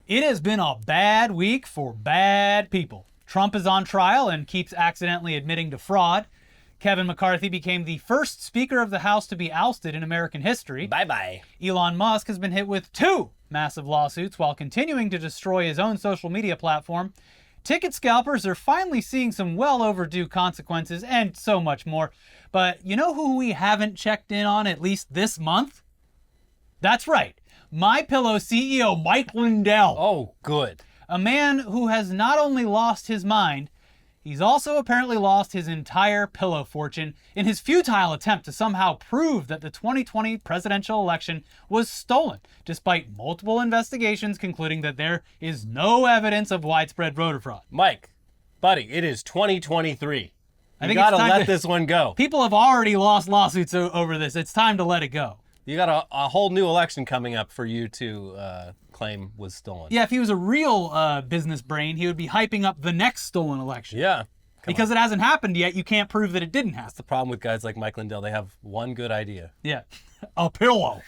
It has been a bad week for bad people. Trump is on trial and keeps accidentally admitting to fraud. Kevin McCarthy became the first Speaker of the House to be ousted in American history. Bye-bye. Elon Musk has been hit with 2 massive lawsuits while continuing to destroy his own social media platform. Ticket scalpers are finally seeing some well overdue consequences and so much more. But you know who we haven't checked in on at least this month? That's right. MyPillow CEO Mike Lindell. Oh, good. A man who has not only lost his mind, he's also apparently lost his entire pillow fortune in his futile attempt to somehow prove that the 2020 presidential election was stolen, despite multiple investigations concluding that there is no evidence of widespread voter fraud. Mike, buddy, it is 2023. I You think gotta it's time let to- this one go. People have already lost lawsuits over this. It's time to let it go. You got a whole new election coming up for you to claim was stolen. Yeah, if he was a real business brain, he would be hyping up the next stolen election. Yeah. Because it hasn't happened yet, you can't prove that it didn't happen. That's the problem with guys like Mike Lindell. They have one good idea. Yeah. A pillow.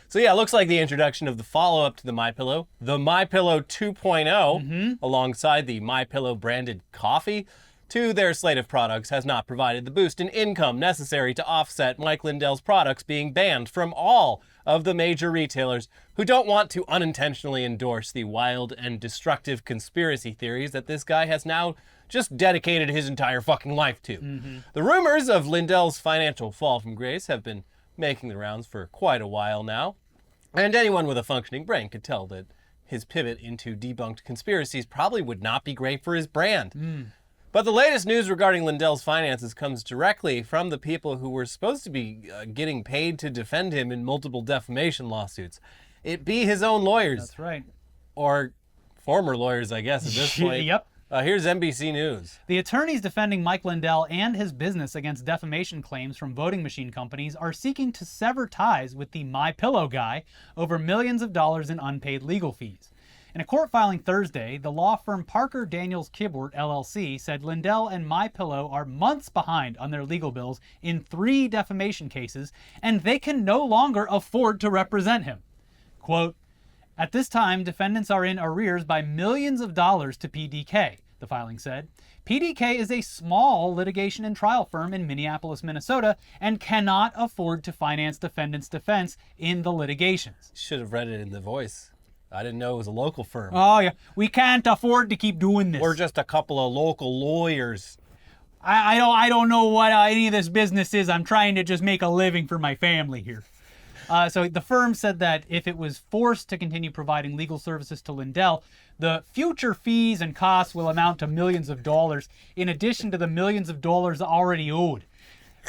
So yeah, it looks like the introduction of the follow-up to the MyPillow, the MyPillow 2.0, alongside the MyPillow branded coffee, to their slate of products has not provided the boost in income necessary to offset Mike Lindell's products being banned from all of the major retailers who don't want to unintentionally endorse the wild and destructive conspiracy theories that this guy has now just dedicated his entire fucking life to. The rumors of Lindell's financial fall from grace have been making the rounds for quite a while now, and anyone with a functioning brain could tell that his pivot into debunked conspiracies probably would not be great for his brand. But the latest news regarding Lindell's finances comes directly from the people who were supposed to be getting paid to defend him in multiple defamation lawsuits. It be his own lawyers. That's right. Or former lawyers, I guess, at this point. Yep. Here's NBC News. The attorneys defending Mike Lindell and his business against defamation claims from voting machine companies are seeking to sever ties with the MyPillow guy over millions of dollars in unpaid legal fees. In a court filing Thursday, the law firm Parker Daniels Kibort LLC said Lindell and MyPillow are months behind on their legal bills in 3 defamation cases, and they can no longer afford to represent him. Quote, "At this time, defendants are in arrears by millions of dollars to PDK," the filing said. PDK is a small litigation and trial firm in Minneapolis, Minnesota, and cannot afford to finance defendants' defense in the litigations. Should have read it in the voice. I didn't know it was a local firm. Oh, yeah. We can't afford to keep doing this. We're just a couple of local lawyers. I don't know what any of this business is. I'm trying to just make a living for my family here. So the firm said that if it was forced to continue providing legal services to Lindell, the future fees and costs will amount to millions of dollars, in addition to the millions of dollars already owed.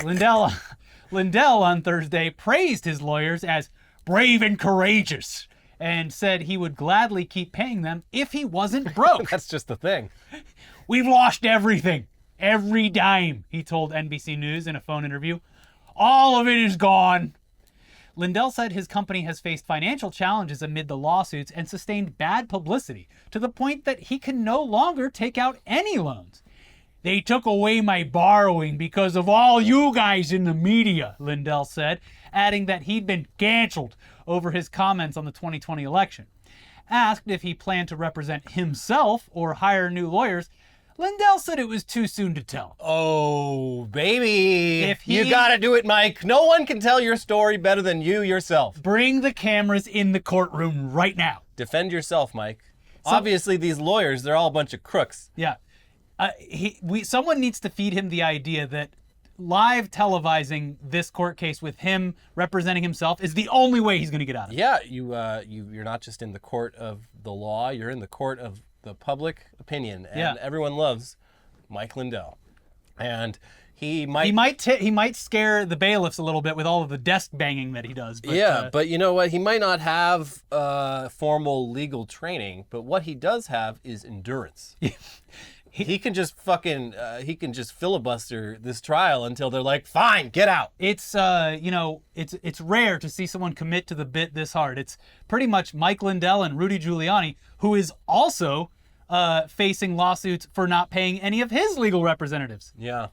Lindell on Thursday praised his lawyers as brave and courageous, and said he would gladly keep paying them if he wasn't broke. That's just the thing. "We've lost everything, every dime," he told NBC News in a phone interview. "All of it is gone." Lindell said his company has faced financial challenges amid the lawsuits and sustained bad publicity to the point that he can no longer take out any loans. "They took away my borrowing because of all you guys in the media," Lindell said, adding that he'd been canceled over his comments on the 2020 election. Asked if he planned to represent himself or hire new lawyers, Lindell said it was too soon to tell. Oh, baby. If he- You gotta do it, Mike. No one can tell your story better than you yourself. Bring the cameras in the courtroom right now. Defend yourself, Mike. Obviously, these lawyers, they're all a bunch of crooks. Yeah. Someone needs to feed him the idea that live televising this court case with him representing himself is the only way he's going to get out of it. Yeah, you're not just in the court of the law, you're in the court of the public opinion. And everyone loves Mike Lindell. And he might scare the bailiffs a little bit with all of the desk banging that he does. But, but you know what? He might not have formal legal training, but what he does have is endurance. He can just filibuster this trial until they're like, fine, get out. It's it's rare to see someone commit to the bit this hard. It's pretty much Mike Lindell and Rudy Giuliani, who is also facing lawsuits for not paying any of his legal representatives. Yeah.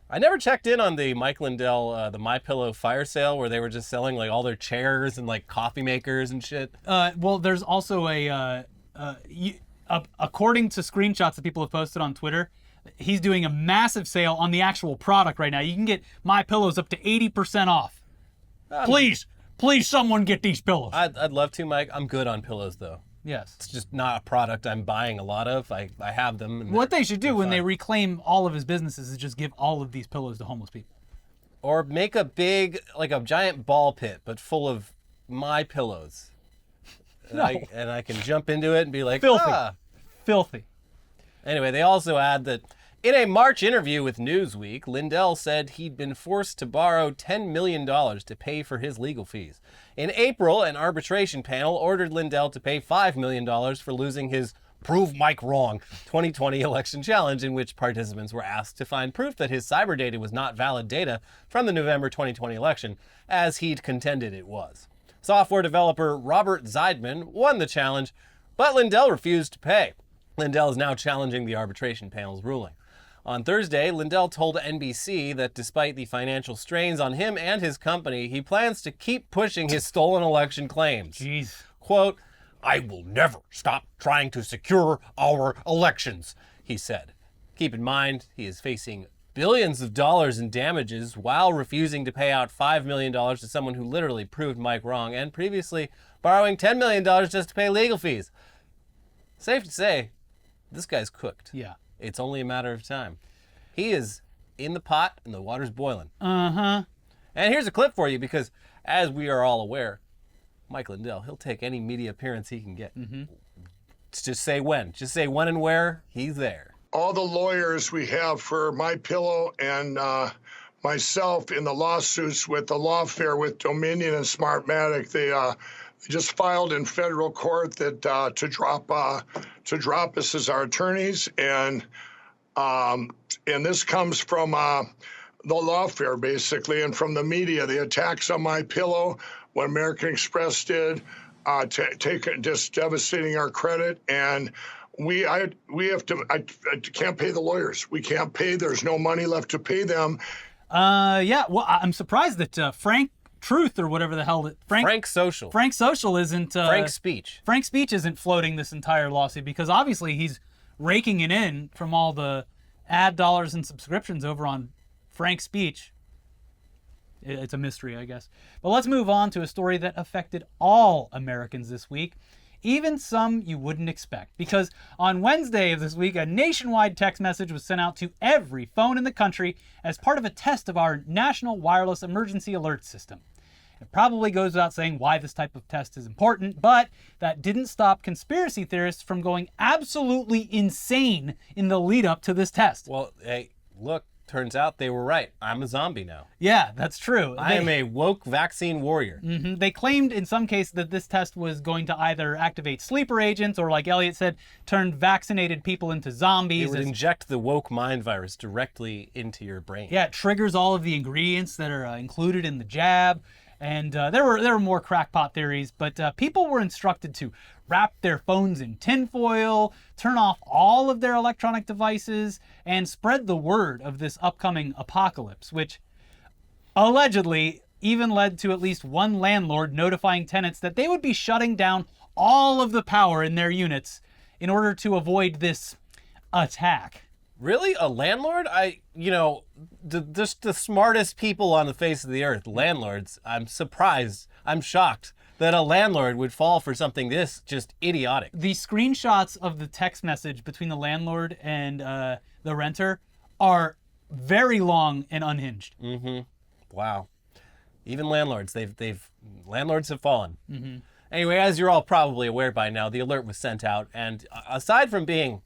I never checked in on the Mike Lindell, the MyPillow fire sale where they were just selling like all their chairs and like coffee makers and shit. Well, there's also a according to screenshots that people have posted on Twitter, he's doing a massive sale on the actual product right now. You can get My Pillows up to 80% off. Please, someone get these pillows. I'd love to, Mike. I'm good on pillows, though. Yes. It's just not a product I'm buying a lot of. I have them. And what they should do when they reclaim all of his businesses is just give all of these pillows to homeless people. Or make a big, like a giant ball pit, but full of My Pillows. And, I can jump into it and be like, Filthy. Anyway, they also add that in a March interview with Newsweek, Lindell said he'd been forced to borrow $10 million to pay for his legal fees. In April, an arbitration panel ordered Lindell to pay $5 million for losing his Prove Mike Wrong 2020 election challenge, in which participants were asked to find proof that his cyber data was not valid data from the November 2020 election, as he'd contended it was. Software developer Robert Zeidman won the challenge, but Lindell refused to pay. Lindell is now challenging the arbitration panel's ruling. On Thursday, Lindell told NBC that despite the financial strains on him and his company, he plans to keep pushing his stolen election claims. Jeez. Quote, "I will never stop trying to secure our elections," he said. Keep in mind, he is facing billions of dollars in damages while refusing to pay out $5 million to someone who literally proved Mike wrong, and previously borrowing $10 million just to pay legal fees. Safe to say, this guy's cooked. Yeah. It's only a matter of time. He is in the pot and the water's boiling. Uh-huh. And here's a clip for you because, as we are all aware, Mike Lindell, he'll take any media appearance he can get. Mm-hmm. Just say when. Just say when and where. He's there. All the lawyers we have for My Pillow and myself in the lawsuits with the lawfare with Dominion and Smartmatic, they just filed in federal court that to drop us as our attorneys, and this comes from the lawfare basically, and from the media, the attacks on My Pillow, what American Express did, just devastating our credit, and we have to. I can't pay the lawyers. We can't pay. There's no money left to pay them. Yeah. Well, I'm surprised that Frank Truth or whatever the hell Frank Social. Frank Social isn't Frank Speech. Frank Speech isn't floating this entire lawsuit because obviously he's raking it in from all the ad dollars and subscriptions over on Frank Speech. It's a mystery, I guess. But let's move on to a story that affected all Americans this week, even some you wouldn't expect. Because on Wednesday of this week, a nationwide text message was sent out to every phone in the country as part of a test of our National Wireless Emergency Alert System. It probably goes without saying why this type of test is important, but that didn't stop conspiracy theorists from going absolutely insane in the lead up to this test. Well, hey, look, turns out they were right. I'm a zombie now. Yeah, that's true. I am a woke vaccine warrior. Mm-hmm. They claimed in some cases that this test was going to either activate sleeper agents or, like Elliot said, turn vaccinated people into zombies. It would inject the woke mind virus directly into your brain. Yeah, it triggers all of the ingredients that are included in the jab. And there were more crackpot theories, but people were instructed to wrap their phones in tinfoil, turn off all of their electronic devices, and spread the word of this upcoming apocalypse, which allegedly even led to at least one landlord notifying tenants that they would be shutting down all of the power in their units in order to avoid this attack. Really? A landlord? Just the smartest people on the face of the earth, landlords. I'm surprised. I'm shocked that a landlord would fall for something this just idiotic. The screenshots of the text message between the landlord and the renter are very long and unhinged. Mm-hmm. Wow. Even landlords, landlords have fallen. Mm-hmm. Anyway, as you're all probably aware by now, the alert was sent out, and aside from being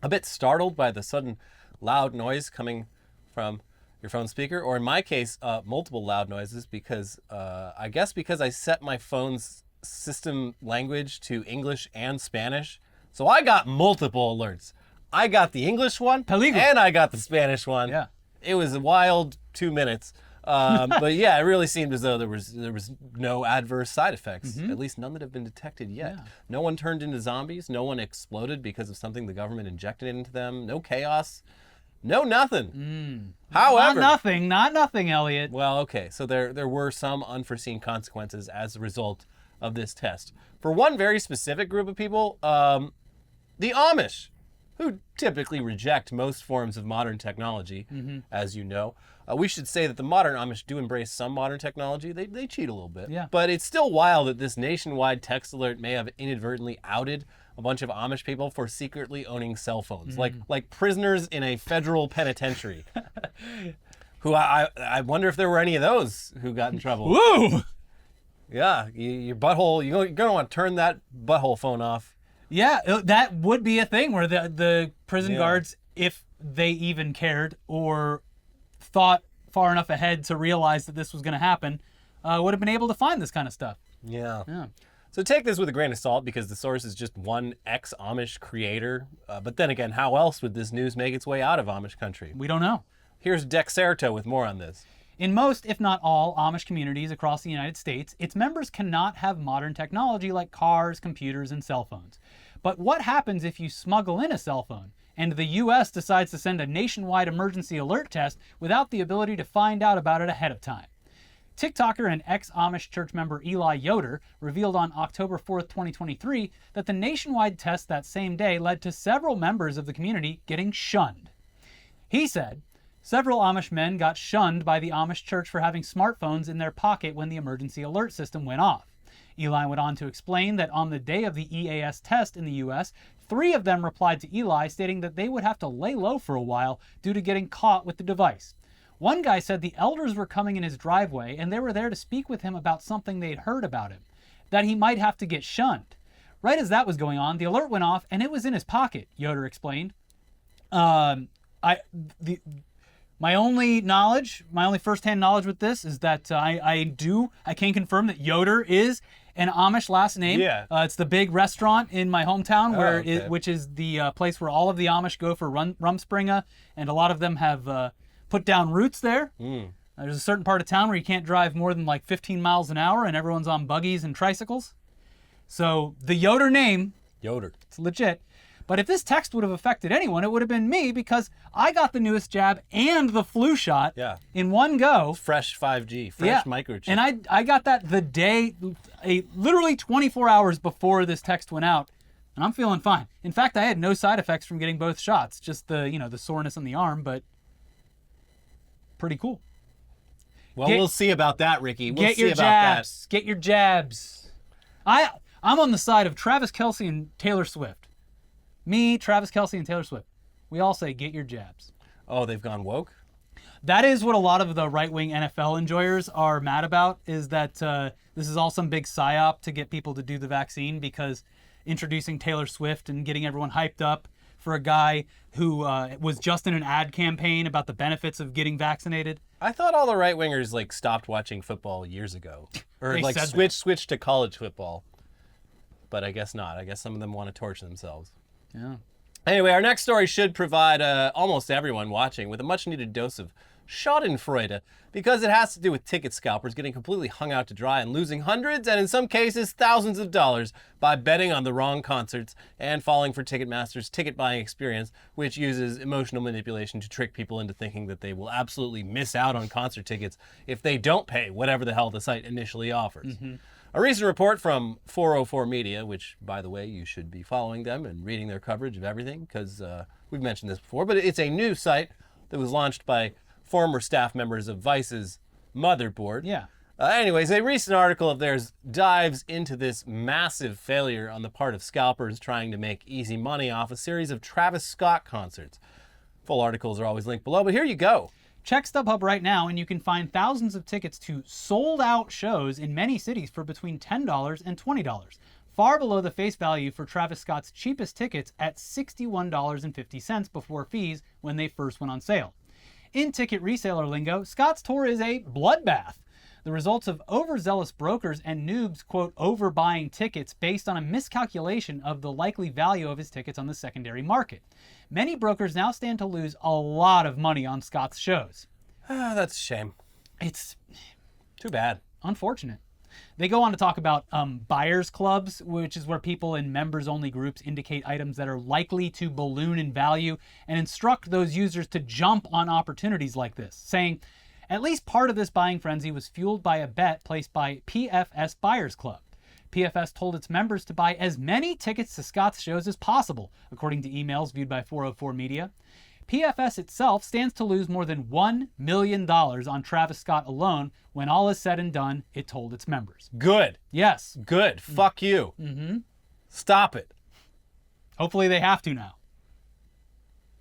a bit startled by the sudden loud noise coming from your phone speaker, or in my case, multiple loud noises because I guess because I set my phone's system language to English and Spanish. So I got multiple alerts. I got the English one Peligro. And I got the Spanish one. Yeah. It was a wild 2 minutes. But yeah, it really seemed as though there was no adverse side effects, Mm-hmm. at least none that have been detected yet. Yeah. No one turned into zombies. No one exploded because of something the government injected into them. No chaos. No nothing. However, Not nothing, Elliot. well, okay, so there were some unforeseen consequences as a result of this test. For one very specific group of people, the Amish, who typically reject most forms of modern technology, as you know. We should say that the modern Amish do embrace some modern technology. They cheat a little bit. Yeah. But it's still wild that this nationwide text alert may have inadvertently outed a bunch of Amish people for secretly owning cell phones, like prisoners in a federal penitentiary. Who I wonder if there were any of those who got in trouble. Woo! Yeah, your butthole, you're going to want to turn that butthole phone off. Yeah, that would be a thing where the prison guards, if they even cared or thought far enough ahead to realize that this was going to happen, would have been able to find this kind of stuff. Yeah. Yeah. So take this with a grain of salt because the source is just one ex-Amish creator. But then again, how else would this news make its way out of Amish country? We don't know. Here's Dexerto with more on this. In most, if not all, Amish communities across the United States, its members cannot have modern technology like cars, computers, and cell phones. But what happens if you smuggle in a cell phone and the U.S. decides to send a nationwide emergency alert test without the ability to find out about it ahead of time? TikToker and ex-Amish church member Eli Yoder revealed on October 4th, 2023, that the nationwide test that same day led to several members of the community getting shunned. He said, several Amish men got shunned by the Amish church for having smartphones in their pocket when the emergency alert system went off. Eli went on to explain that on the day of the EAS test in the U.S., 3 of them replied to Eli stating that they would have to lay low for a while due to getting caught with the device. One guy said the elders were coming in his driveway and they were there to speak with him about something they'd heard about him, that he might have to get shunned. Right as that was going on, the alert went off and it was in his pocket, Yoder explained. My only firsthand knowledge with this is that I can confirm that Yoder is an Amish last name. Yeah. It's the big restaurant in my hometown which is the place where all of the Amish go for Rumspringa, and a lot of them have put down roots there. There's a certain part of town where you can't drive more than like 15 miles an hour and everyone's on buggies and tricycles. So the Yoder name, Yoder. it's legit. But if this text would have affected anyone, it would have been me because I got the newest jab and the flu shot in one go. Fresh 5G, fresh microchip. And I got that the day, literally 24 hours before this text went out, and I'm feeling fine. In fact, I had no side effects from getting both shots, just the soreness on the arm, but pretty cool. Well, we'll see about that, Ricky. We'll Get see your about jabs. Get your jabs. I'm on the side of Travis Kelce and Taylor Swift. Me, Travis Kelce, and Taylor Swift. We all say, get your jabs. Oh, they've gone woke? That is what a lot of the right-wing NFL enjoyers are mad about, is that this is all some big psyop to get people to do the vaccine, because introducing Taylor Swift and getting everyone hyped up for a guy who was just in an ad campaign about the benefits of getting vaccinated. I thought all the right-wingers stopped watching football years ago. Or switched to college football. But I guess not. I guess some of them want to torture themselves. Yeah. Anyway, our next story should provide almost everyone watching with a much-needed dose of schadenfreude, because it has to do with ticket scalpers getting completely hung out to dry and losing hundreds and in some cases thousands of dollars by betting on the wrong concerts and falling for Ticketmaster's ticket buying experience, which uses emotional manipulation to trick people into thinking that they will absolutely miss out on concert tickets if they don't pay whatever the hell the site initially offers. A recent report from 404 Media, which, by the way, you should be following them and reading their coverage of everything, because we've mentioned this before, but it's a new site that was launched by former staff members of Vice's Motherboard. Yeah. Anyways, a recent article of theirs dives into this massive failure on the part of scalpers trying to make easy money off a series of Travis Scott concerts. Full articles are always linked below, but here you go. Check StubHub right now and you can find thousands of tickets to sold-out shows in many cities for between $10 and $20, far below the face value for Travis Scott's cheapest tickets at $61.50 before fees when they first went on sale. In ticket reseller lingo, Scott's tour is a bloodbath. The results of overzealous brokers and noobs, quote, overbuying tickets based on a miscalculation of the likely value of his tickets on the secondary market. Many brokers now stand to lose a lot of money on Scott's shows. That's a shame. It's too bad. Unfortunate. They go on to talk about buyers clubs, which is where people in members-only groups indicate items that are likely to balloon in value and instruct those users to jump on opportunities like this, saying, at least part of this buying frenzy was fueled by a bet placed by PFS Buyers Club. PFS told its members to buy as many tickets to Scott's shows as possible, according to emails viewed by 404 Media. PFS itself stands to lose more than $1 million on Travis Scott alone when all is said and done, it told its members. Good. Yes. Good. Fuck you. Mm-hmm. Stop it. Hopefully they have to now.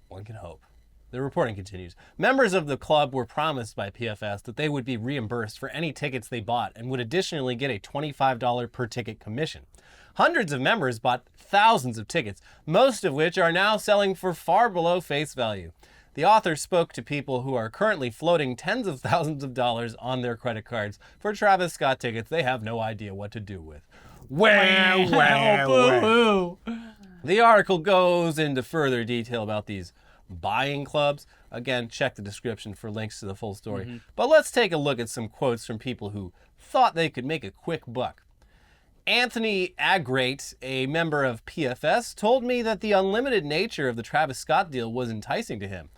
One can hope. The reporting continues. Members of the club were promised by PFS that they would be reimbursed for any tickets they bought and would additionally get a $25 per ticket commission. Hundreds of members bought thousands of tickets, most of which are now selling for far below face value. The author spoke to people who are currently floating tens of thousands of dollars on their credit cards for Travis Scott tickets they have no idea what to do with. Boo-hoo. The article goes into further detail about these buying clubs. Again, check the description for links to the full story. But let's take a look at some quotes from people who thought they could make a quick buck. Anthony Agrate, a member of PFS, told me that the unlimited nature of the Travis Scott deal was enticing to him.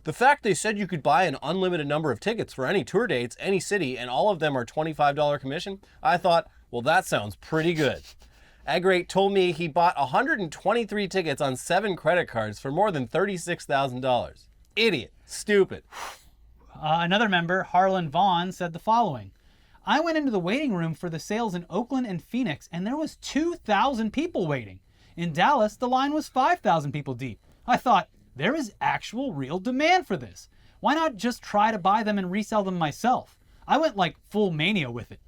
The fact they said you could buy an unlimited number of tickets for any tour dates, any city, and all of them are $25 commission, I thought, well, that sounds pretty good. Agrate told me he bought 123 tickets on 7 credit cards for more than $36,000. Idiot. Stupid. Another member, Harlan Vaughn, said the following. I went into the waiting room for the sales in Oakland and Phoenix, and there was 2,000 people waiting. In Dallas, the line was 5,000 people deep. I thought, there is actual real demand for this. Why not just try to buy them and resell them myself? I went like full mania with it.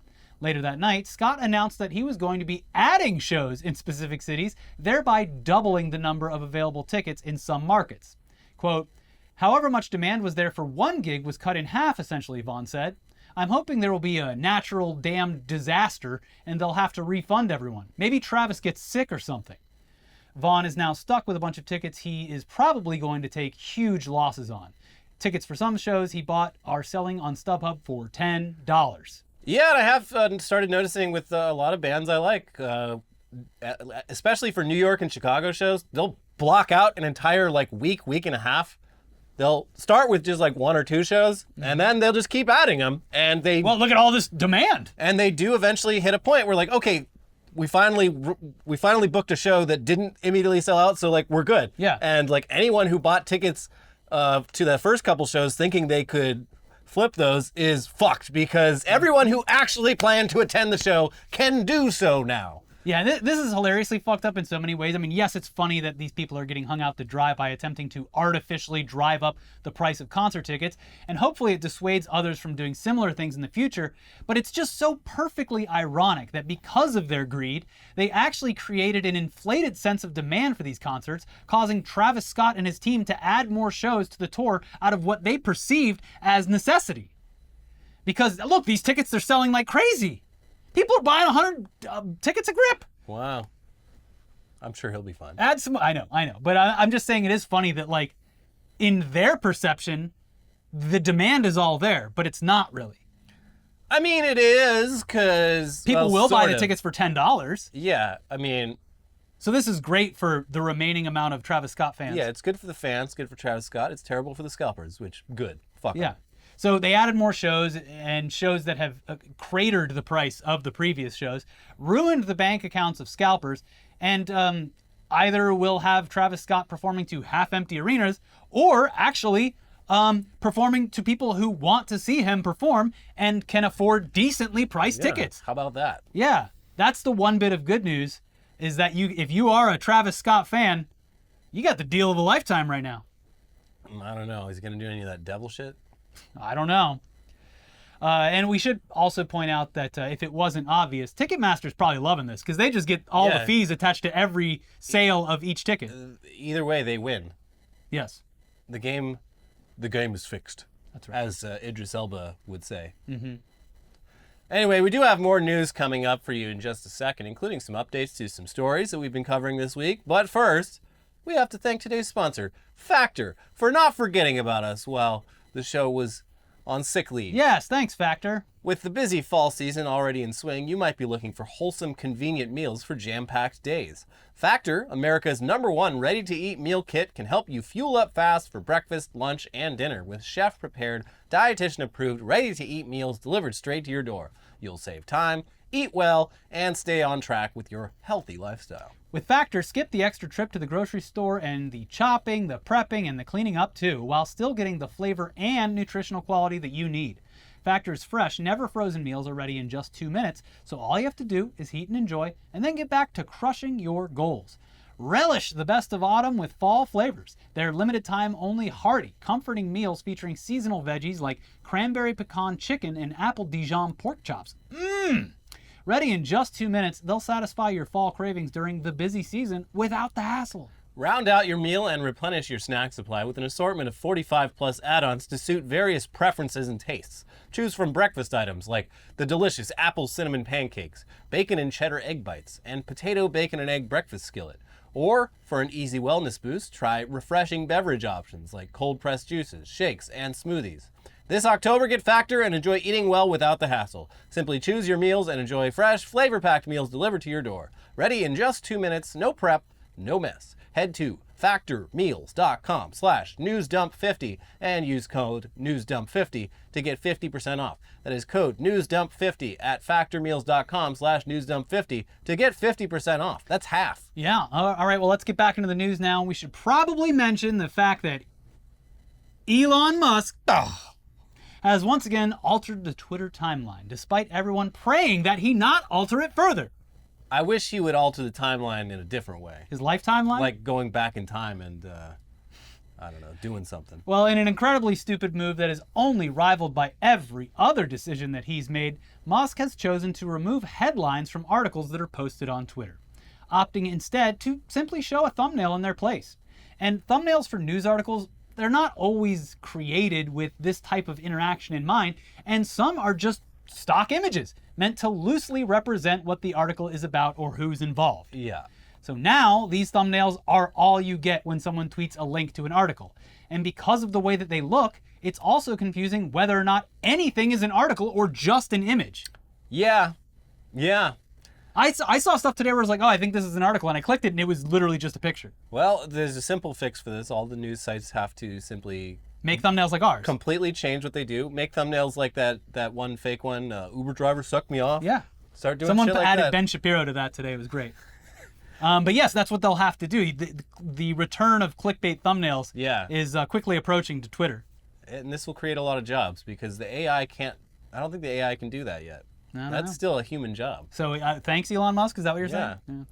Later that night, Scott announced that he was going to be adding shows in specific cities, thereby doubling the number of available tickets in some markets. Quote, however much demand was there for one gig was cut in half, essentially, Vaughn said. I'm hoping there will be a natural damn disaster and they'll have to refund everyone. Maybe Travis gets sick or something. Vaughn is now stuck with a bunch of tickets he is probably going to take huge losses on. Tickets for some shows he bought are selling on StubHub for $10. Yeah, and I have started noticing with a lot of bands I like, especially for New York and Chicago shows, they'll block out an entire week and a half. They'll start with just 1 or 2 shows, and then they'll just keep adding them. And well, look at all this demand. And they do eventually hit a point where okay, we finally booked a show that didn't immediately sell out, so we're good. Yeah. And anyone who bought tickets to the first couple shows thinking they could flip those is fucked, because everyone who actually planned to attend the show can do so now. Yeah, this is hilariously fucked up in so many ways. I mean, yes, it's funny that these people are getting hung out to dry by attempting to artificially drive up the price of concert tickets, and hopefully it dissuades others from doing similar things in the future, but it's just so perfectly ironic that because of their greed, they actually created an inflated sense of demand for these concerts, causing Travis Scott and his team to add more shows to the tour out of what they perceived as necessity. Because, look, these tickets, they're selling like crazy. People are buying 100 tickets a grip. Wow. I'm sure he'll be fine. Add some. I know. But I'm just saying it is funny that, in their perception, the demand is all there, but it's not really. I mean, it is, because people will buy the tickets for $10. Yeah, I mean. So this is great for the remaining amount of Travis Scott fans. Yeah, it's good for the fans, good for Travis Scott. It's terrible for the scalpers, which, good. Fuck 'em. Yeah. So they added more shows, and shows that have cratered the price of the previous shows, ruined the bank accounts of scalpers, and either will have Travis Scott performing to half-empty arenas, or actually performing to people who want to see him perform and can afford decently priced tickets. How about that? Yeah, that's the one bit of good news, is that if you are a Travis Scott fan, you got the deal of a lifetime right now. I don't know. Is he going to do any of that devil shit? I don't know. And we should also point out that if it wasn't obvious, Ticketmaster's probably loving this, because they just get all the fees attached to every sale of each ticket. Either way, they win. Yes. The game is fixed. That's right. As Idris Elba would say. Mm-hmm. Anyway, we do have more news coming up for you in just a second, including some updates to some stories that we've been covering this week. But first, we have to thank today's sponsor, Factor, for not forgetting about us while the show was on sick leave. Yes, thanks, Factor. With the busy fall season already in swing, you might be looking for wholesome, convenient meals for jam-packed days. Factor, America's #1 ready-to-eat meal kit, can help you fuel up fast for breakfast, lunch, and dinner with chef-prepared, dietitian-approved, ready-to-eat meals delivered straight to your door. You'll save time, eat well, and stay on track with your healthy lifestyle. With Factor, skip the extra trip to the grocery store and the chopping, the prepping, and the cleaning up too, while still getting the flavor and nutritional quality that you need. Factor's fresh, never frozen meals are ready in just 2 minutes, so all you have to do is heat and enjoy, and then get back to crushing your goals. Relish the best of autumn with fall flavors. They're limited time only hearty, comforting meals featuring seasonal veggies like cranberry pecan chicken and apple Dijon pork chops. Ready in just 2 minutes, they'll satisfy your fall cravings during the busy season without the hassle. Round out your meal and replenish your snack supply with an assortment of 45 plus add-ons to suit various preferences and tastes. Choose from breakfast items like the delicious apple cinnamon pancakes, bacon and cheddar egg bites, and potato bacon and egg breakfast skillet. Or, for an easy wellness boost, try refreshing beverage options like cold-pressed juices, shakes, and smoothies. This October, get Factor and enjoy eating well without the hassle. Simply choose your meals and enjoy fresh, flavor-packed meals delivered to your door. Ready in just 2 minutes, no prep, no mess. Head to factormeals.com/newsdump50 and use code newsdump50 to get 50% off. That is code newsdump50 at factormeals.com/newsdump50 to get 50% off. That's half. Yeah, all right, well, let's get back into the news now. We should probably mention the fact that Elon Musk has once again altered the Twitter timeline, despite everyone praying that he not alter it further. I wish he would alter the timeline in a different way. His life timeline? Like going back in time and, I don't know, doing something. Well, in an incredibly stupid move that is only rivaled by every other decision that he's made, Musk has chosen to remove headlines from articles that are posted on Twitter, opting instead to simply show a thumbnail in their place. And thumbnails for news articles, they're not always created with this type of interaction in mind, and some are just stock images meant to loosely represent what the article is about or who's involved. Yeah. So now these thumbnails are all you get when someone tweets a link to an article. And because of the way that they look, it's also confusing whether or not anything is an article or just an image. Yeah. I saw stuff today where I was like, oh, I think this is an article, and I clicked it and it was literally just a picture. Well, there's a simple fix for this. All the news sites have to simply make thumbnails like ours. Completely change what they do. Make thumbnails like that one fake one, Uber driver sucked me off. Yeah. Start doing Someone shit like added that. Ben Shapiro to that today. It was great. But yes, that's what they'll have to do. The return of clickbait thumbnails is quickly approaching to Twitter. And this will create a lot of jobs because the AI can't, I don't think the AI can do that yet. That's still a human job. So thanks, Elon Musk. Is that what you're saying? Yeah.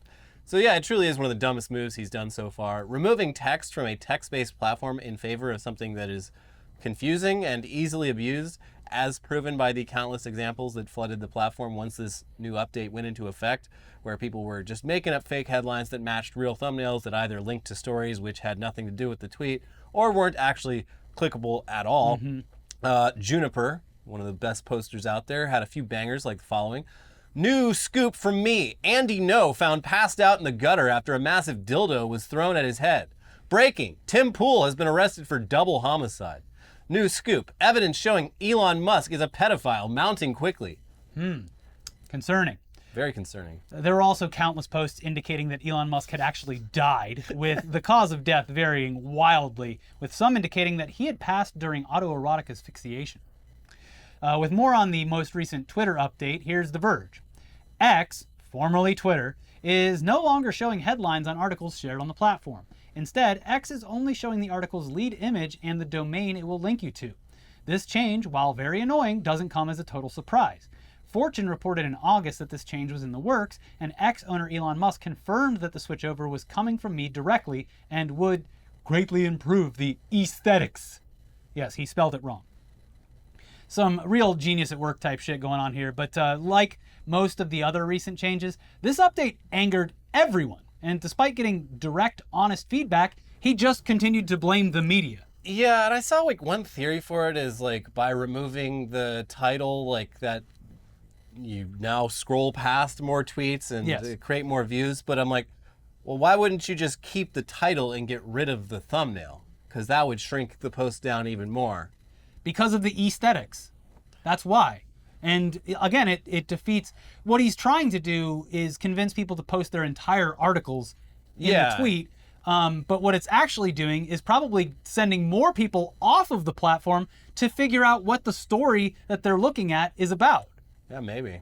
So yeah, it truly is one of the dumbest moves he's done so far. Removing text from a text-based platform in favor of something that is confusing and easily abused, as proven by the countless examples that flooded the platform once this new update went into effect, where people were just making up fake headlines that matched real thumbnails that either linked to stories which had nothing to do with the tweet or weren't actually clickable at all. Juniper, one of the best posters out there, had a few bangers like the following. New scoop from me. Andy No found passed out in the gutter after a massive dildo was thrown at his head. Breaking. Tim Pool has been arrested for double homicide. New scoop. Evidence showing Elon Musk is a pedophile mounting quickly. Concerning. Very concerning. There were also countless posts indicating that Elon Musk had actually died, with the cause of death varying wildly, with some indicating that he had passed during autoerotic asphyxiation. With more on the most recent Twitter update, here's The Verge. X, formerly Twitter, is no longer showing headlines on articles shared on the platform. Instead, X is only showing the article's lead image and the domain it will link you to. This change, while very annoying, doesn't come as a total surprise. Fortune reported in August that this change was in the works, and X owner Elon Musk confirmed that the switchover was coming from me directly and would greatly improve the aesthetics. Yes, he spelled it wrong. Some real genius at work type shit going on here, but like most of the other recent changes, this update angered everyone. And despite getting direct, honest feedback, he just continued to blame the media. Yeah, and I saw like one theory for it is like by removing the title, like that you now scroll past more tweets and create more views. But I'm like, well, why wouldn't you just keep the title and get rid of the thumbnail? Because that would shrink the post down even more. Because of the aesthetics. That's why. And again, it defeats what he's trying to do is convince people to post their entire articles in the tweet. But what it's actually doing is probably sending more people off of the platform to figure out what the story that they're looking at is about. Yeah, maybe.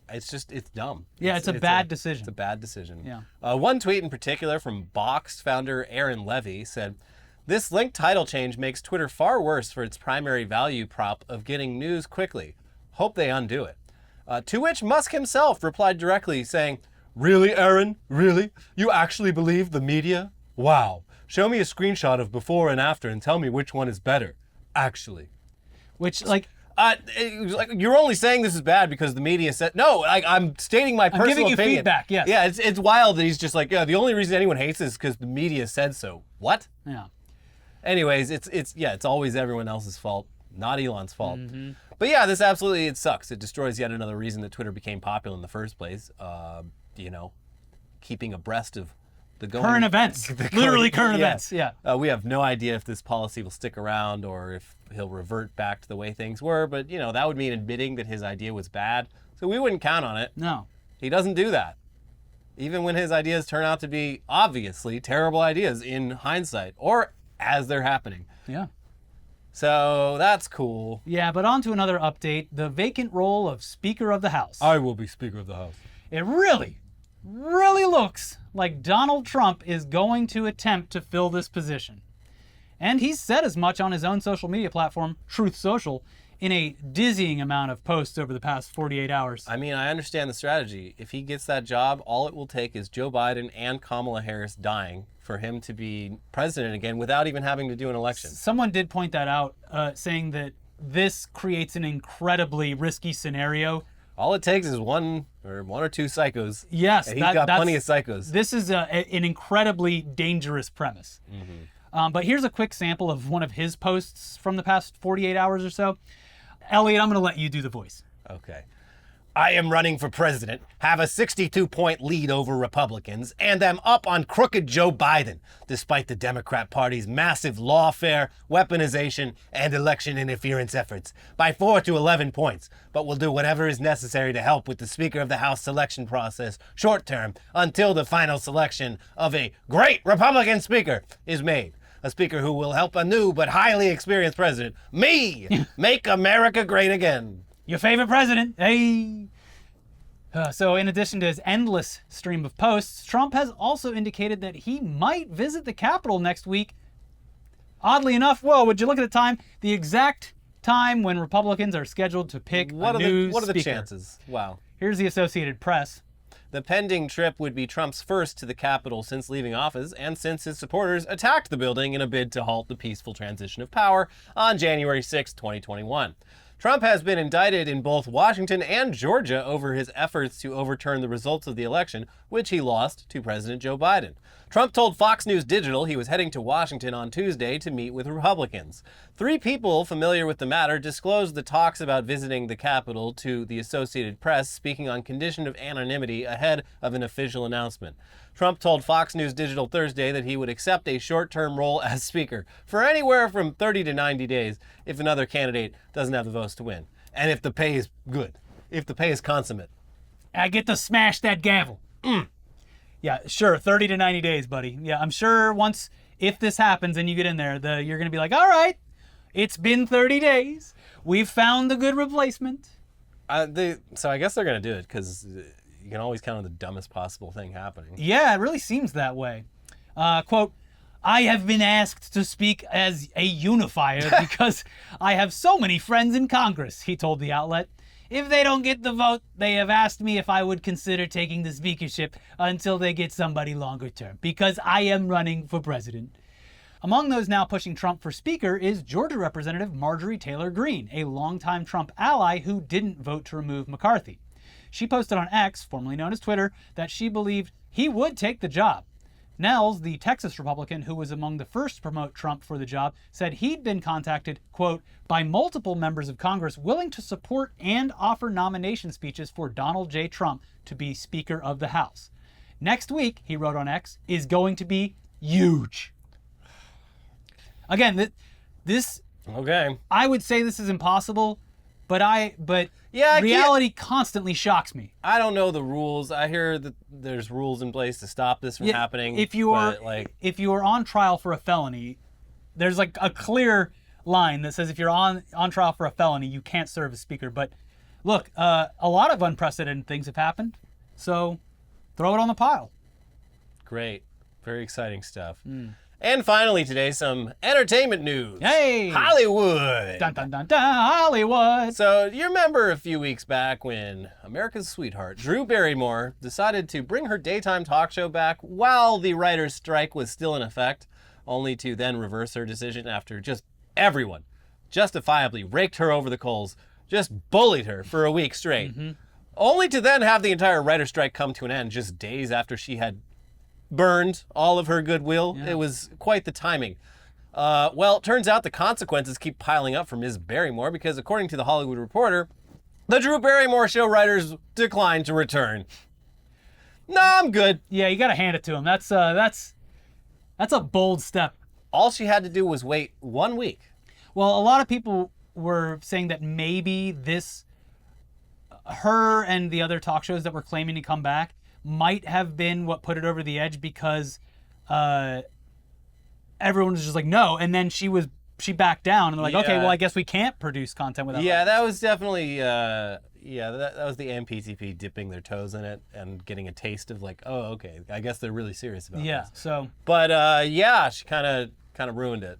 it's dumb. Yeah, it's a bad decision. It's a bad decision. Yeah. One tweet in particular from Boxed founder Aaron Levy said, "This link title change makes Twitter far worse for its primary value prop of getting news quickly. Hope they undo it." To which Musk himself replied directly saying, "Really, Aaron? Really? You actually believe the media? Wow. Show me a screenshot of before and after and tell me which one is better. Actually." Which, like... you're only saying this is bad because the media said no. I'm stating my personal opinion. I'm giving you feedback. Yes. Yeah, it's wild that he's just like, yeah. The only reason anyone hates this is because the media said so. What? Yeah. Anyways, it's always everyone else's fault, not Elon's fault. Mm-hmm. But yeah, this absolutely it sucks. It destroys yet another reason that Twitter became popular in the first place. Keeping abreast of the current events, literally current events. Yeah. We have no idea if this policy will stick around or if he'll revert back to the way things were. But that would mean admitting that his idea was bad. So we wouldn't count on it. No. He doesn't do that. Even when his ideas turn out to be obviously terrible ideas in hindsight or as they're happening. Yeah. So that's cool. Yeah, but on to another update. The vacant role of Speaker of the House. I will be Speaker of the House. It really looks like Donald Trump is going to attempt to fill this position. And he's said as much on his own social media platform, Truth Social, in a dizzying amount of posts over the past 48 hours. I mean, I understand the strategy. If he gets that job, all it will take is Joe Biden and Kamala Harris dying for him to be president again without even having to do an election. Someone did point that out, saying that this creates an incredibly risky scenario. All it takes is one or two psychos. Yes. And he's got plenty of psychos. This is an incredibly dangerous premise. Mm-hmm. But here's a quick sample of one of his posts from the past 48 hours or so. Elliot, I'm going to let you do the voice. Okay. "I am running for president, have a 62-point lead over Republicans, and am up on crooked Joe Biden, despite the Democrat Party's massive lawfare, weaponization, and election interference efforts, by 4 to 11 points, but will do whatever is necessary to help with the Speaker of the House selection process short-term until the final selection of a great Republican Speaker is made. A speaker who will help a new but highly experienced president, me, make America great again." Your favorite president. Hey. So in addition to his endless stream of posts, Trump has also indicated that he might visit the Capitol next week. Oddly enough, would you look at the time? The exact time when Republicans are scheduled to pick a new What are the speaker. chances? Wow. Here's the Associated Press. The pending trip would be Trump's first to the Capitol since leaving office and since his supporters attacked the building in a bid to halt the peaceful transition of power on January 6, 2021. Trump has been indicted in both Washington and Georgia over his efforts to overturn the results of the election, which he lost to President Joe Biden. Trump told Fox News Digital he was heading to Washington on Tuesday to meet with Republicans. 3 people familiar with the matter disclosed the talks about visiting the Capitol to the Associated Press, speaking on condition of anonymity ahead of an official announcement. Trump told Fox News Digital Thursday that he would accept a short-term role as Speaker for anywhere from 30 to 90 days if another candidate doesn't have the votes to win. And if the pay is good. If the pay is consummate. I get to smash that gavel. Yeah, sure, 30 to 90 days, buddy. Yeah, I'm sure if this happens and you get in there, you're going to be like, all right, it's been 30 days. We've found the good replacement. So I guess they're going to do it because you can always count on the dumbest possible thing happening. Yeah, it really seems that way. Quote, "I have been asked to speak as a unifier because I have so many friends in Congress," he told the outlet. "If they don't get the vote, they have asked me if I would consider taking the speakership until they get somebody longer term, because I am running for president." Among those now pushing Trump for speaker is Georgia Representative Marjorie Taylor Greene, a longtime Trump ally who didn't vote to remove McCarthy. She posted on X, formerly known as Twitter, that she believed he would take the job. Nels, the Texas Republican who was among the first to promote Trump for the job, said he'd been contacted, quote, "by multiple members of Congress willing to support and offer nomination speeches for Donald J. Trump to be Speaker of the House. Next week," he wrote on X, "is going to be huge." Again, this Okay. I would say this is impossible, but Yeah, reality constantly shocks me. I don't know the rules. I hear that there's rules in place to stop this from happening. If you are on trial for a felony, there's like a clear line that says if you're on trial for a felony, you can't serve as speaker. But Look, a lot of unprecedented things have happened, so throw it on the pile. Great. Very exciting stuff. And finally today, some entertainment news. Hey! Hollywood! Dun, dun, dun, dun, Hollywood! So, you remember a few weeks back when America's sweetheart, Drew Barrymore, decided to bring her daytime talk show back while the writer's strike was still in effect, only to then reverse her decision after just everyone justifiably raked her over the coals, just bullied her for a week straight, only to then have the entire writer's strike come to an end just days after she had burned all of her goodwill. Yeah. It was quite the timing. Well, it turns out the consequences keep piling up for Ms. Barrymore because according to the Hollywood Reporter, the Drew Barrymore show writers declined to return. No, I'm good. Yeah, you gotta hand it to him. That's a bold step. All she had to do was wait 1 week. Well, a lot of people were saying that maybe her and the other talk shows that were claiming to come back might have been what put it over the edge because everyone was just like, no. And then she backed down and they're like, okay, well, I guess we can't produce content without Yeah, that was definitely, that was the MPTP dipping their toes in it and getting a taste of like, oh, okay, I guess they're really serious about this. So. But she kind of ruined it.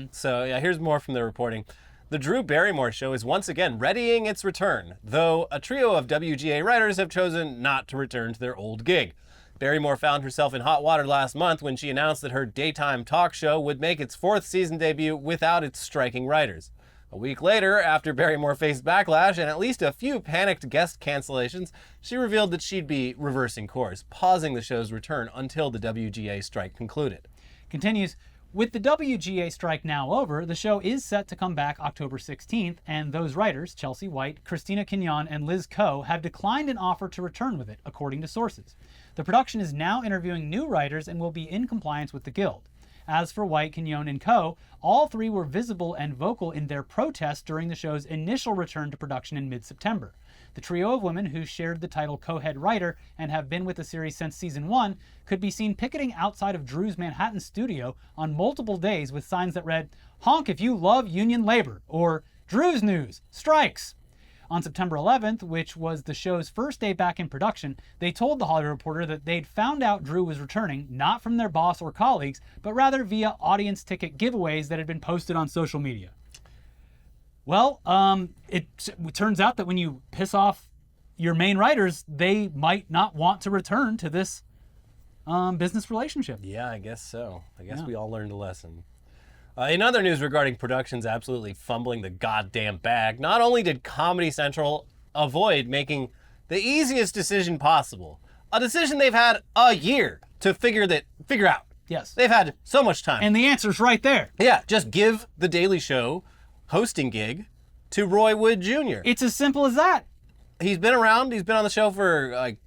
So yeah, here's more from the reporting. The Drew Barrymore show is once again readying its return, though a trio of WGA writers have chosen not to return to their old gig. Barrymore found herself in hot water last month when she announced that her daytime talk show would make its 4th season debut without its striking writers. A week later, after Barrymore faced backlash and at least a few panicked guest cancellations, she revealed that she'd be reversing course, pausing the show's return until the WGA strike concluded. Continues, with the WGA strike now over, the show is set to come back October 16th, and those writers, Chelsea White, Christina Quignon, and Liz Coe, have declined an offer to return with it, according to sources. The production is now interviewing new writers and will be in compliance with the Guild. As for White, Quignon, and Coe, all three were visible and vocal in their protest during the show's initial return to production in mid-September. The trio of women who shared the title co-head writer and have been with the series since season 1 could be seen picketing outside of Drew's Manhattan studio on multiple days with signs that read, "Honk if you love union labor," or "Drew's News, Strikes." On September 11th, which was the show's first day back in production, they told the Hollywood Reporter that they'd found out Drew was returning, not from their boss or colleagues, but rather via audience ticket giveaways that had been posted on social media. Well, it turns out that when you piss off your main writers, they might not want to return to this business relationship. Yeah, I guess so. I guess we all learned a lesson. In other news regarding productions absolutely fumbling the goddamn bag, not only did Comedy Central avoid making the easiest decision possible, a decision they've had a year to figure out. Yes. They've had so much time. And the answer's right there. Yeah, just give The Daily Show hosting gig to Roy Wood Jr. It's as simple as that. He's been around. He's been on the show for like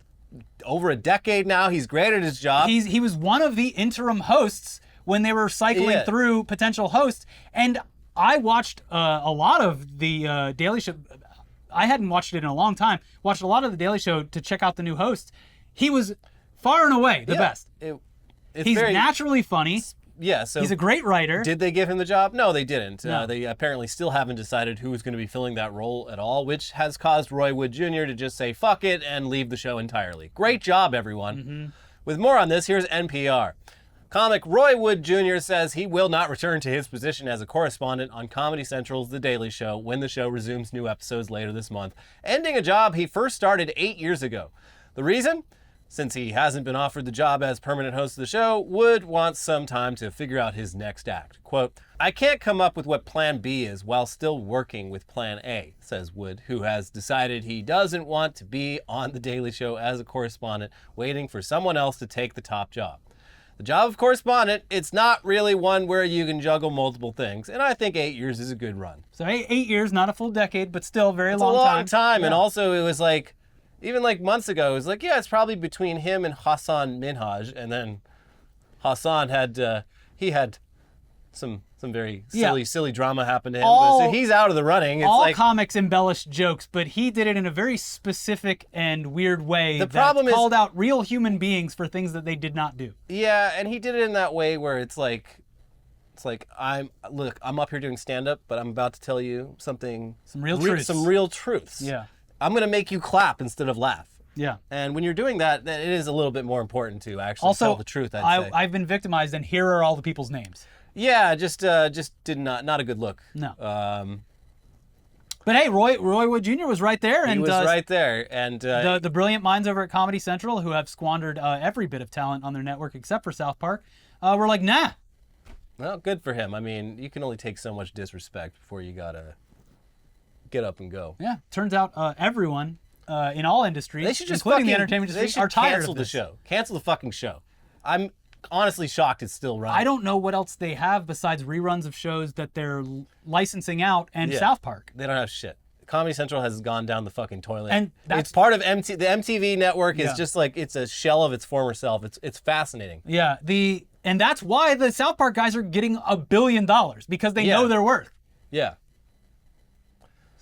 over a decade now. He's great at his job. He was one of the interim hosts when they were cycling through potential hosts. And I watched a lot of the Daily Show. I hadn't watched it in a long time. Watched a lot of the Daily Show to check out the new hosts. He was far and away the best. He's naturally funny. Yeah, so he's a great writer. Did they give him the job? No, they didn't. No. They apparently still haven't decided who is going to be filling that role at all, which has caused Roy Wood Jr. to just say fuck it and leave the show entirely. Great job, everyone. With more on this, here's NPR. Comic Roy Wood Jr. says he will not return to his position as a correspondent on Comedy Central's The Daily Show when the show resumes new episodes later this month, ending a job he first started 8 years ago. The reason? Since he hasn't been offered the job as permanent host of the show, Wood wants some time to figure out his next act. Quote, "I can't come up with what plan B is while still working with plan A," says Wood, who has decided he doesn't want to be on The Daily Show as a correspondent, waiting for someone else to take the top job. The job of correspondent, it's not really one where you can juggle multiple things, and I think 8 years is a good run. So 8 years, not a full decade, but still very long time. It's a long time, Yeah. and also it was like, even like months ago, it was like, yeah, it's probably between him and Hassan Minhaj, and then Hassan had some very silly drama happen to him. So he's out of the running. It's all like, comics embellish jokes, but he did it in a very specific and weird way The problem is- called out real human beings for things that they did not do. yeah, and he did it in that way where it's like I'm up here doing stand-up, but I'm about to tell you something. Some real truths. Some real truths. Yeah. I'm going to make you clap instead of laugh. Yeah. And when you're doing that, it is a little bit more important to actually Also, tell the truth, I'd say. I've been victimized, and here are all the people's names. Yeah, just did not a good look. No. But hey, Roy Wood Jr. was right there. He and was right there. And the brilliant minds over at Comedy Central, who have squandered every bit of talent on their network except for South Park, were like, nah. well, good for him. I mean, you can only take so much disrespect before you got to get up and go. Yeah, turns out everyone in all industries, They should just including the fucking- entertainment they industry, should are tired cancel of the this. show. Cancel the fucking show. I'm honestly shocked it's still running. I don't know what else they have besides reruns of shows that they're licensing out and Yeah. South Park. They don't have shit. Comedy Central has gone down the fucking toilet. And that's- it's part of the MTV network is Yeah. just like it's a shell of its former self. It's fascinating. Yeah, and that's why the South Park guys are getting $1 billion because they Yeah. know their worth. Yeah.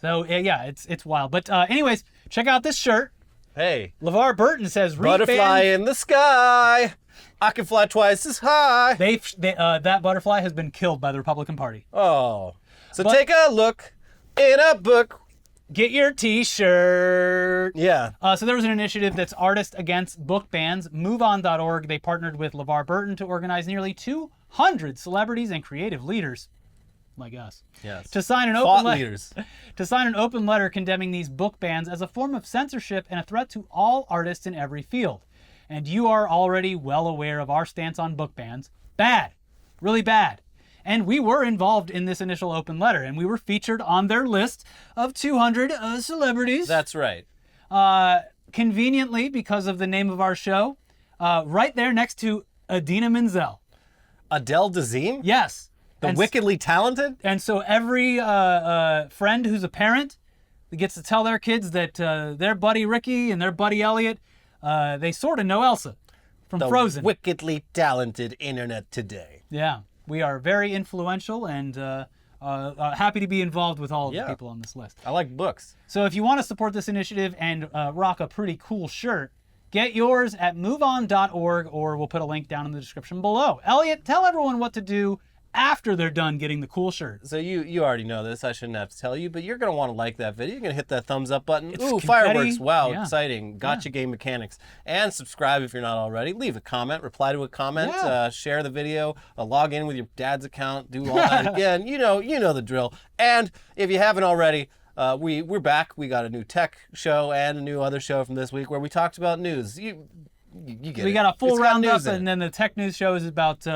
So yeah, it's wild. But anyways, check out this shirt. Hey, LeVar Burton says, butterfly in the sky. I can fly twice as high. That butterfly has been killed by the Republican Party. Oh. So But- take a look in a book. Get your T-shirt. Yeah. So there was an initiative that's Artists Against Book Bans. MoveOn.org. They partnered with LeVar Burton to organize nearly 200 celebrities and creative leaders, like us, Yes. to sign an Thought open letter. leaders. To sign an open letter condemning these book bans as a form of censorship and a threat to all artists in every field. And you are already well aware of our stance on book bans. Bad. Really bad. And we were involved in this initial open letter, and we were featured on their list of 200 celebrities. That's right. Conveniently, because of the name of our show, right there next to Idina Menzel. Adele Dazeem? Yes. The wickedly talented? And so every friend who's a parent gets to tell their kids that their buddy Ricky and their buddy Elliot, they sort of know Elsa from The Frozen. wickedly talented internet today. Yeah, we are very influential and happy to be involved with all of the Yeah. people on this list. I like books. So if you want to support this initiative and rock a pretty cool shirt, get yours at moveon.org, or we'll put a link down in the description below. Elliot, tell everyone what to do after they're done getting the cool shirt. So you already know this. I shouldn't have to tell you, but you're going to want to like that video. You're going to hit that thumbs up button. It's Ooh, confetti. fireworks. Wow, Yeah. exciting. Gotcha game mechanics. And subscribe if you're not already. Leave a comment. Reply to a comment. Yeah. Share the video. Log in with your dad's account. Do all that again. You know the drill. And if you haven't already, we're back. We got a new tech show and a new other show from this week where we talked about news. You get it. We got a full It's got roundup, news in it. and then the tech news show is about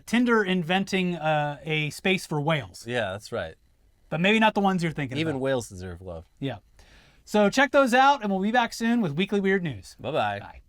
Tinder inventing a space for whales. Yeah, that's right. But maybe not the ones you're thinking Even about. whales deserve love. Yeah. So check those out, and we'll be back soon with Weekly Weird News. Bye-bye. Bye.